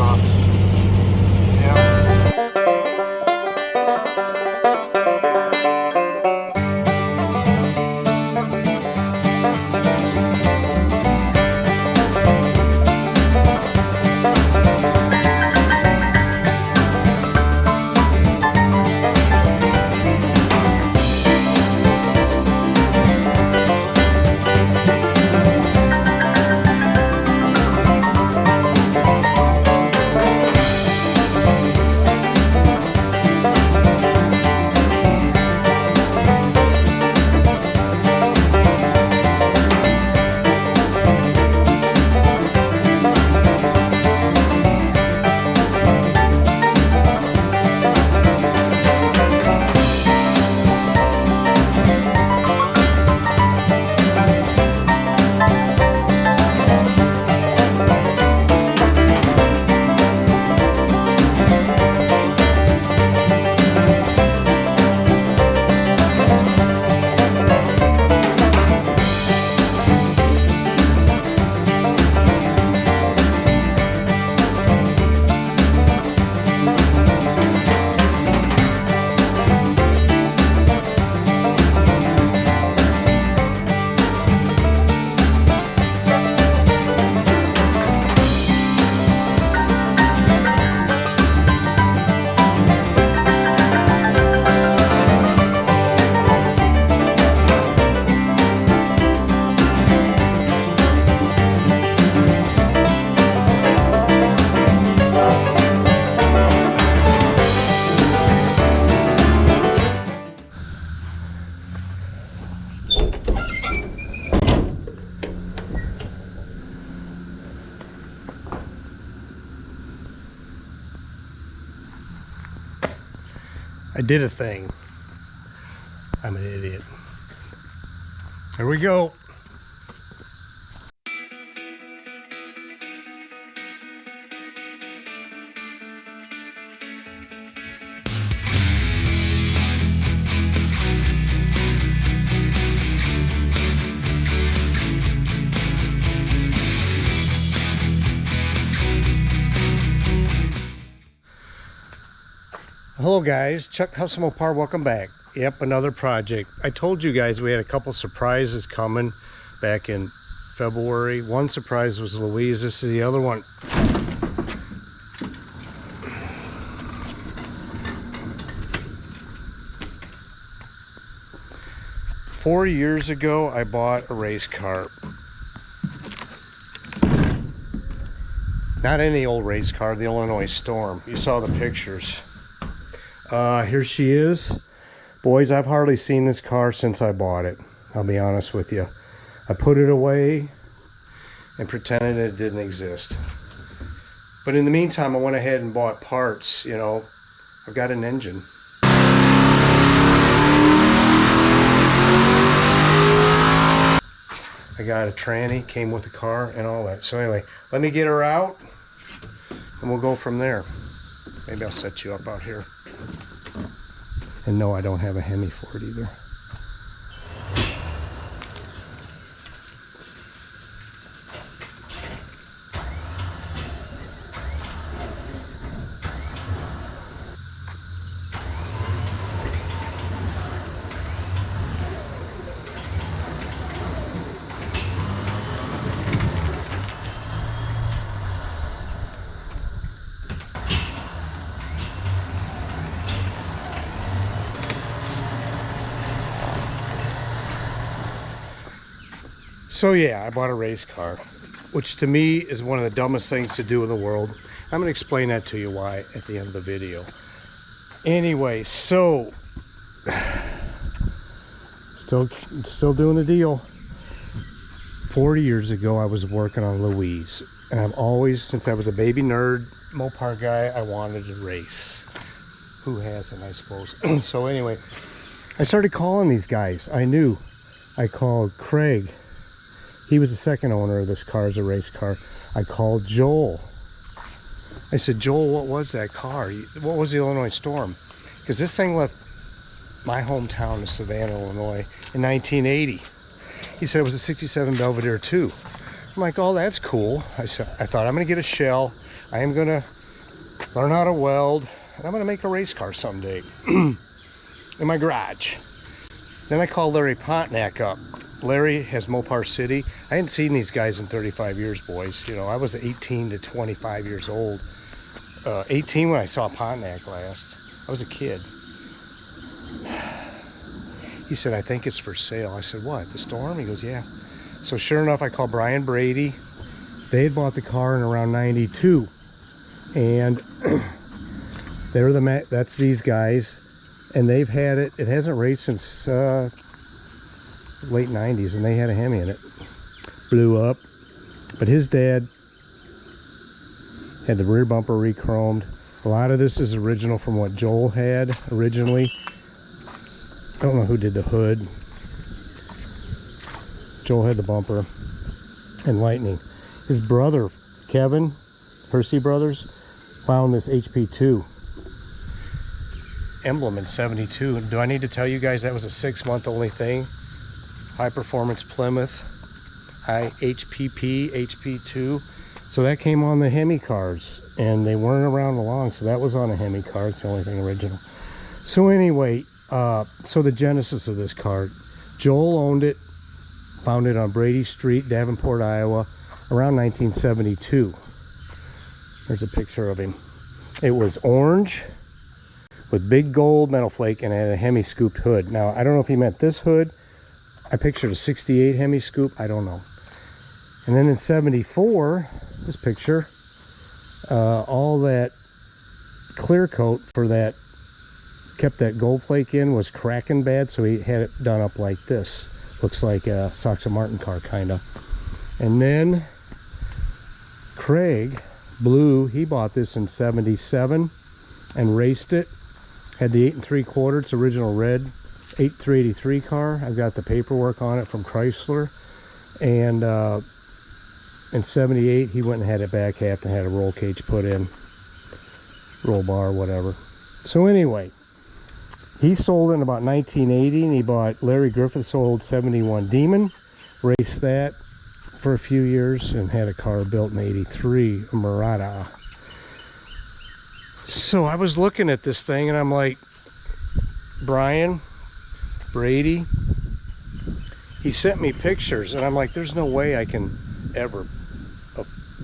sucks. Yeah. I did a thing. I'm an idiot. Here we go. Hello guys, Chuck House of Mopar, welcome back. Yep, another project. I told you guys we had a couple surprises coming back in February. One surprise was Louise, this is the other one. Four years ago, I bought a race car. Not any old race car, the Illinois Storm. You saw the pictures. Here she is. Boys, I've hardly seen this car since I bought it. I'll be honest with you. I put it away and pretended it didn't exist. But in the meantime, I went ahead and bought parts. You know, I've got an engine. I got a tranny, came with the car and all that. So anyway, let me get her out and we'll go from there. Maybe I'll set you up out here. And no, I don't have a Hemi for it either. So yeah, I bought a race car, which to me is one of the dumbest things to do in the world. I'm going to explain that to you why at the end of the video. Anyway, so still doing the deal. 40 years ago, I was working on Louise, and I've always, since I was a baby nerd Mopar guy, I wanted to race. Who hasn't, I suppose. So anyway, I started calling these guys. I called Craig. He was the second owner of this car as a race car. I called Joel. I said, Joel, what was that car? What was the Illinois Storm? Because this thing left my hometown of Savannah, Illinois in 1980. He said it was a 67 Belvedere too. I'm like, oh, that's cool. I thought I'm going to get a shell, I am gonna learn how to weld, and I'm gonna make a race car someday in my garage. Then I called Larry Pontiac up. Larry has Mopar City. I hadn't seen these guys in 35 years, boys. You know, I was 18 to 25 years old. 18 when I saw Pontiac last. I was a kid. He said, I think it's for sale. I said, what, the Storm? He goes, yeah. So sure enough, I called Brian Brady. They had bought the car in around 92. And they're that's these guys. And they've had it. It hasn't raced since late 90s, and they had a Hemi in it. Blew up. But his dad had the rear bumper re-chromed. A lot of this is original from what Joel had originally. I don't know who did the hood. Joel had the bumper and lightning. His brother, Kevin, Percy Brothers, found this HP2 emblem in 72. Do I need to tell you guys that was a 6-month only thing? High performance Plymouth, HPP, HP2. So that came on the Hemi cars, and they weren't around long, so that was on a Hemi car. It's the only thing original. So anyway, so the genesis of this car, Joel owned it, found it on Brady Street, Davenport, Iowa, around 1972. There's a picture of him. It was orange with big gold metal flake, and it had a Hemi scooped hood. Now, I don't know if he meant this hood. I pictured a 68 Hemi scoop. I don't know. And then in 74, this picture, all that clear coat for that, kept that gold flake in, was cracking bad, so he had it done up like this. Looks like a Saxa Martin car, kind of. And then Craig Blue, he bought this in 77 and raced it. Had the 8 3/4, it's original red 8383 car. I've got the paperwork on it from Chrysler. And in 78, he went and had it back half and had a roll cage put in. Roll bar, whatever. So anyway, he sold in about 1980, and he bought Larry Griffith's old 71 Demon, raced that for a few years, and had a car built in 83, a Murata. So I was looking at this thing, and I'm like, Brian Brady, he sent me pictures, and I'm like, there's no way I can ever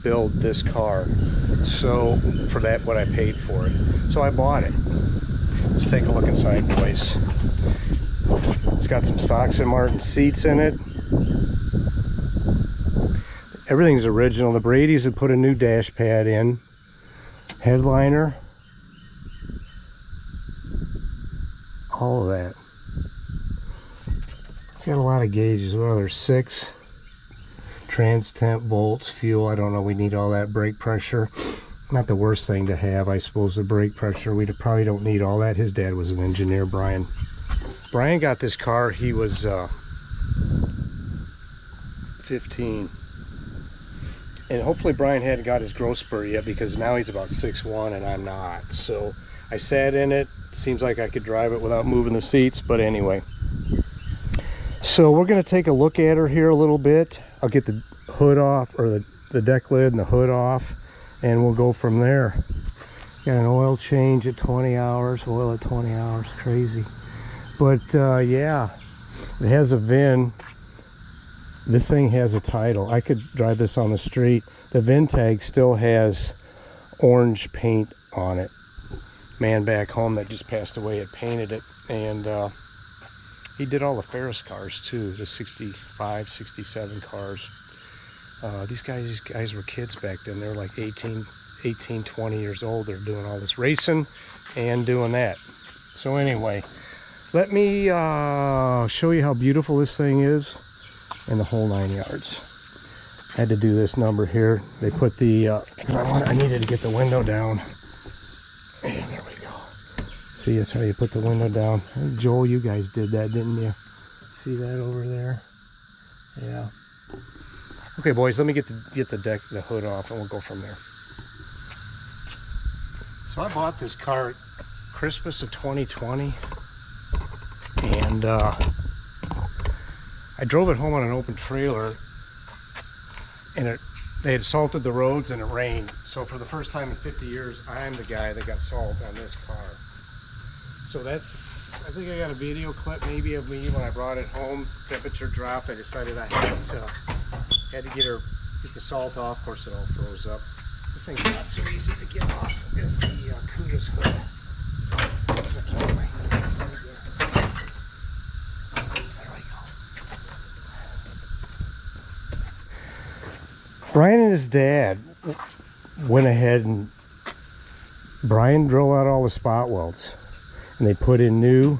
build this car so for that what I paid for it. So I bought it. Let's take a look inside, boys. It's got some Saxa Martin seats in it. Everything's original. The Brady's had put a new dash pad in. Headliner. All of that. It's got a lot of gauges. Well, there's 6. Trans temp, volts, fuel. I don't know. We need all that. Brake pressure. Not the worst thing to have, I suppose, the brake pressure. We probably don't need all that. His dad was an engineer, Brian. Brian got this car. He was 15. And hopefully Brian hadn't got his growth spurt yet, because now he's about 6'1", and I'm not. So I sat in it. Seems like I could drive it without moving the seats, but anyway. So we're going to take a look at her here a little bit. I'll get the hood off, or the deck lid and the hood off, and we'll go from there. Got an oil change at 20 hours, oil at 20 hours, crazy. But yeah, it has a VIN. This thing has a title. I could drive this on the street. The VIN tag still has orange paint on it. Man back home that just passed away had painted it, and he did all the Ferris cars too, the 65, 67 cars. These guys were kids back then. They were like 18, 20 years old. They're doing all this racing and doing that. So anyway, let me show you how beautiful this thing is and the whole 9 yards. I had to do this number here. They put the, I needed to get the window down. And there we go. See, that's how you put the window down. Joel, you guys did that, didn't you? See that over there? Yeah. Okay, boys, let me get the hood off, and we'll go from there. So I bought this car Christmas of 2020, and I drove it home on an open trailer, and they had salted the roads and it rained. So for the first time in 50 years, I'm the guy that got salt on this car. So that's, I think I got a video clip maybe of me when I brought it home. Temperature dropped. I decided I had to get the salt off. Of course, it all froze up. This thing's not so easy to get off as the Cuda's hood. Brian and his dad went ahead and Brian drilled out all the spot welds, and they put in new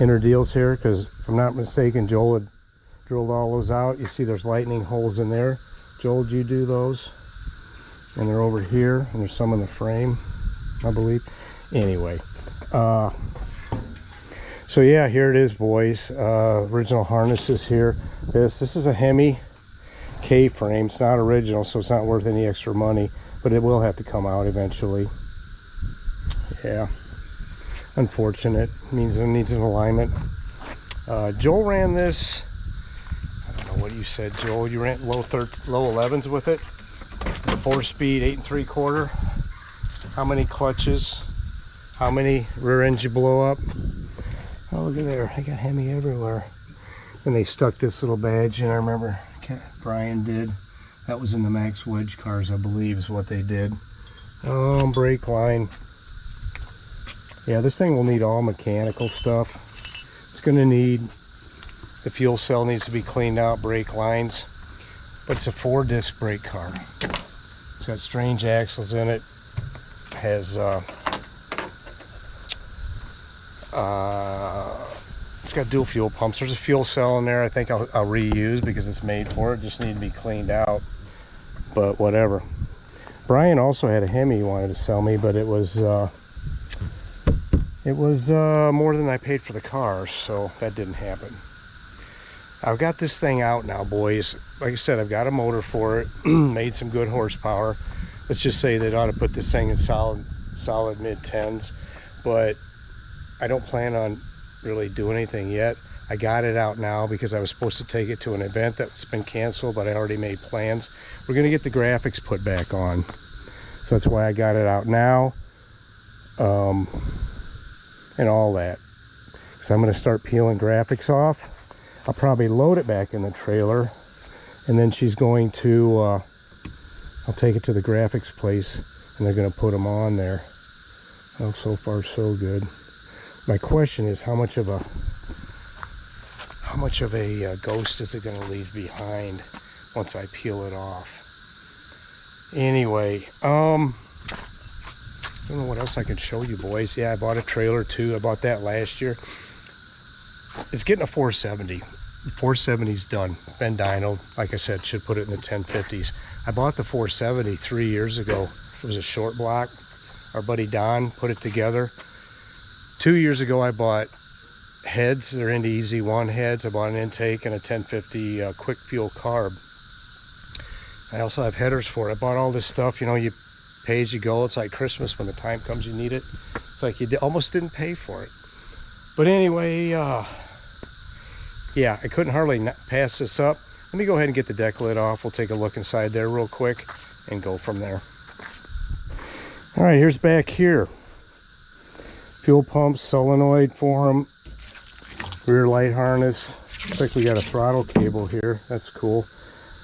inner deals here, because if I'm not mistaken, Joel had drilled all those out. You see there's lightning holes in there. Joel, did you do those? And they're over here, and there's some in the frame, I believe. Anyway, so yeah, here it is, boys. Original harnesses here. This is a Hemi K-frame. It's not original, so it's not worth any extra money, but it will have to come out eventually. Yeah, unfortunate. Means it needs an alignment. Joel ran this, I don't know what you said, Joel. You ran low 11s with it, 4-speed, 8 3/4. How many clutches? How many rear ends you blow up? Oh, look at there, I got Hemi everywhere. And they stuck this little badge in. I remember Brian did. That was in the Max Wedge cars, I believe, is what they did. Brake line. Yeah, this thing will need all mechanical stuff. It's going to need, the fuel cell needs to be cleaned out, brake lines. But it's a 4-disc brake car. It's got strange axles in it. Has it's got dual fuel pumps. There's a fuel cell in there. I think I'll reuse because it's made for it. Just need to be cleaned out. But whatever. Brian also had a Hemi he wanted to sell me, but it was more than I paid for the car, so that didn't happen. I've got this thing out now, boys. Like I said, I've got a motor for it. Made some good horsepower. Let's just say they ought to put this thing in solid mid-10s, but I don't plan on really doing anything yet. I got it out now because I was supposed to take it to an event that's been canceled, but I already made plans. We're gonna get the graphics put back on, so that's why I got it out now, and all that. So I'm gonna start peeling graphics off. I'll probably load it back in the trailer, and then she's going to I'll take it to the graphics place, and they're gonna put them on there. Oh, so far so good. My question is, how much of a ghost is it going to leave behind once I peel it off? Anyway, I don't know what else I can show you, boys. Yeah, I bought a trailer too. I bought that last year. It's getting a 470. The 470's done. Been dynoed. Like I said, should put it in the 1050s. I bought the 470 3 years ago. It was a short block. Our buddy Don put it together. 2 years ago, I bought heads. They're into Easy One heads. I bought an intake and a 1050 quick fuel carb. I also have headers for it. I bought all this stuff. You know, you pay as you go. It's like Christmas. When the time comes, you need it. It's like you almost didn't pay for it. But anyway, yeah, I couldn't hardly pass this up. Let me go ahead and get the deck lid off. We'll take a look inside there real quick and go from there. All right, here's back here. Fuel pumps, solenoid for them, rear light harness. Looks like we got a throttle cable here. That's cool.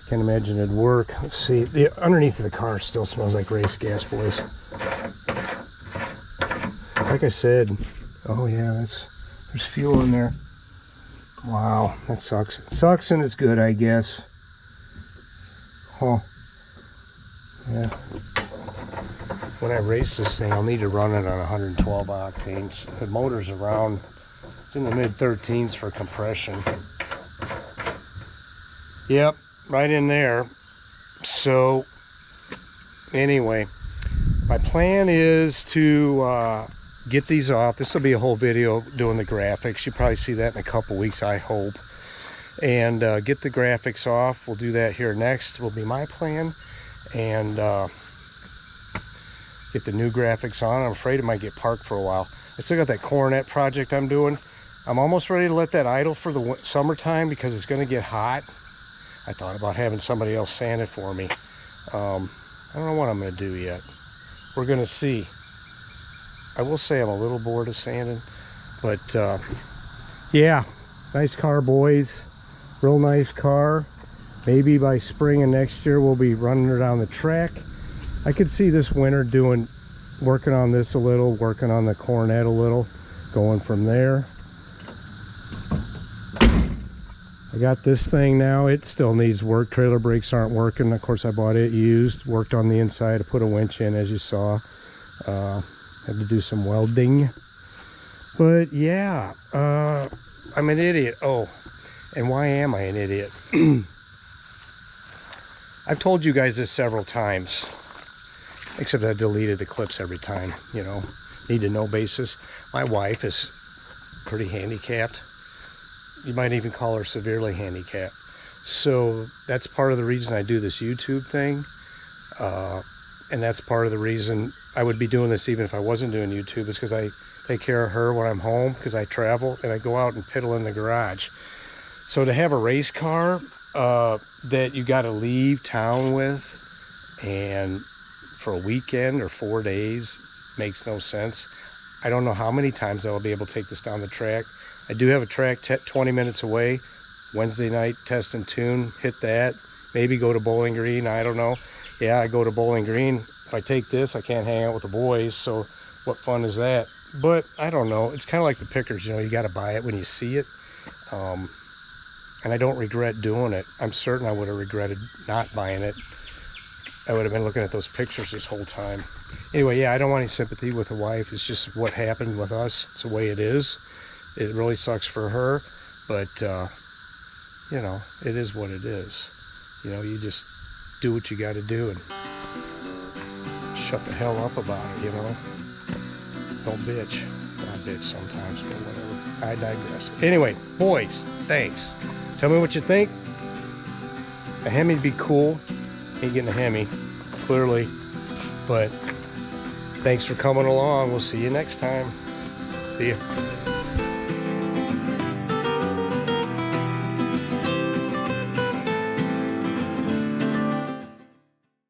Can't imagine it'd work. Let's see. The underneath of the car still smells like race gas, boys. Like I said, oh yeah, there's fuel in there. Wow, that sucks. It sucks and it's good, I guess. Huh. Yeah. When I race this thing, I'll need to run it on 112 octanes. The motor's around, it's in the mid-13s for compression. Yep, right in there. So, anyway, my plan is to get these off. This will be a whole video doing the graphics. You'll probably see that in a couple weeks, I hope. And get the graphics off. We'll do that here next, will be my plan. And get the new graphics on. I'm afraid it might get parked for a while. I still got that Coronet project I'm doing. I'm almost ready to let that idle for the summertime because it's going to get hot. I thought about having somebody else sand it for me. I don't know what I'm going to do yet. We're going to see. I will say I'm a little bored of sanding, but yeah, nice car, boys. Real nice car. Maybe by spring of next year we'll be running her down the track. I could see this winter working on this a little, working on the Coronet a little, going from there. I got this thing now. It still needs work. Trailer brakes aren't working. Of course, I bought it used. Worked on the inside. I put a winch in, as you saw. Had to do some welding. But yeah, I'm an idiot. Oh, and why am I an idiot? I've told you guys this several times, except I deleted the clips every time, you know, need to know basis. My wife is pretty handicapped. You might even call her severely handicapped. So that's part of the reason I do this YouTube thing. And that's part of the reason I would be doing this even if I wasn't doing YouTube, is because I take care of her when I'm home, because I travel and I go out and piddle in the garage. So to have a race car that you got to leave town with and for a weekend or 4 days makes no sense. I don't know how many times I will be able to take this down the track. I do have a track 20 minutes away. Wednesday night, test and tune, hit that. Maybe go to Bowling Green, I don't know. Yeah, I go to Bowling Green. If I take this, I can't hang out with the boys, so what fun is that? But I don't know. It's kind of like the pickers, you know, you got to buy it when you see it. And I don't regret doing it. I'm certain I would have regretted not buying it. I would have been looking at those pictures this whole time. Anyway, yeah, I don't want any sympathy with the wife. It's just what happened with us. It's the way it is. It really sucks for her, but, you know, it is what it is. You know, you just do what you got to do and shut the hell up about it, you know. Don't bitch. I bitch sometimes, but whatever. I digress. Anyway, boys, thanks. Tell me what you think. A Hemi'd be cool. Ain't getting a Hemi, clearly. But thanks for coming along. We'll see you next time. See ya.